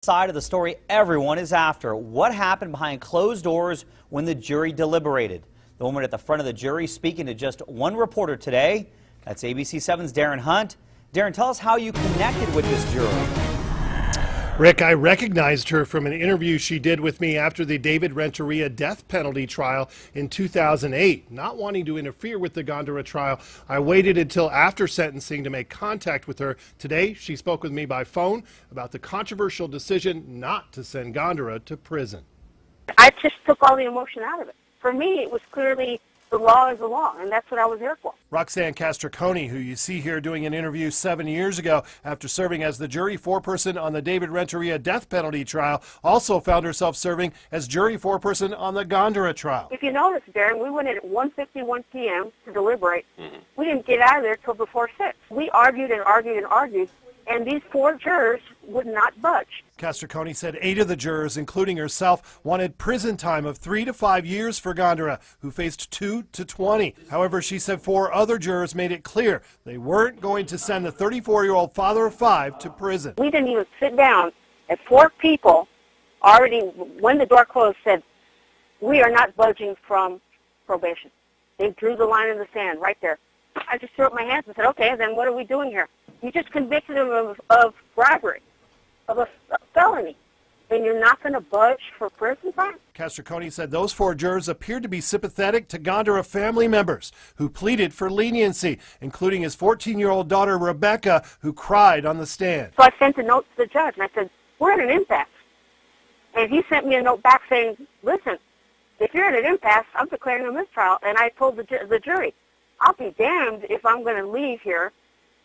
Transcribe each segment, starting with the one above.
Side of the story everyone is after. What happened behind closed doors when the jury deliberated? The woman at the front of the jury speaking to just one reporter today. That's ABC 7's Darren Hunt. Darren, tell us how you connected with this juror. Rick, I recognized her from an interview she did with me after the David Renteria death penalty trial in 2008. Not wanting to interfere with the Gandara trial, I waited until after sentencing to make contact with her. Today, she spoke with me by phone about the controversial decision not to send Gandara to prison. I just took all the emotion out of it. For me, it was clearly the law is the law, and that's what I was here for. Roxanne Castriconi, who you see here doing an interview 7 years ago after serving as the jury foreperson on the David Renteria death penalty trial, also found herself serving as jury foreperson on the Gandara trial. If you notice, Darren, we went in at 1:51 p.m. to deliberate. We didn't get out of there till before 6. We argued and argued and argued, and these 4 jurors would not budge. Castriconi said 8 of the jurors, including herself, wanted prison time of 3 to 5 years for Gandara, who faced 2 to 20. However, she said 4 other jurors made it clear they weren't going to send the 34-year-old father of 5 to prison. We didn't even sit down, and 4 people already, when the door closed, said, we are not budging from probation. They drew the line in the sand right there. I just threw up my hands and said, okay, then what are we doing here? You just convicted him of bribery, of a felony, and you're not going to budge for prison time? Castriconi said those 4 jurors appeared to be sympathetic to Gandara family members who pleaded for leniency, including his 14-year-old daughter, Rebecca, who cried on the stand. So I sent a note to the judge, and I said, we're at an impasse. And he sent me a note back saying, listen, if you're at an impasse, I'm declaring a mistrial. And I told the jury, I'll be damned if I'm going to leave here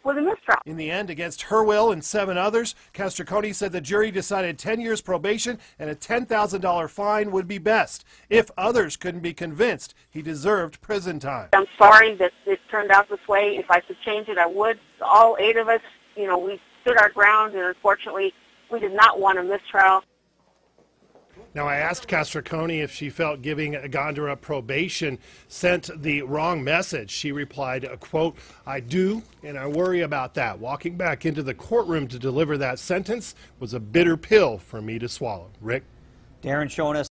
with a mistrial. In the end, against her will and 7 others, Castriconi said the jury decided 10 years probation and a $10,000 fine would be best. If others couldn't be convinced he deserved prison time. I'm sorry that it turned out this way. If I could change it, I would. All 8 of us, we stood our ground, and unfortunately, we did not want a mistrial. Now, I asked Castriconi if she felt giving Gandara probation sent the wrong message. She replied, quote, I do, and I worry about that. Walking back into the courtroom to deliver that sentence was a bitter pill for me to swallow. Rick? Darren showing us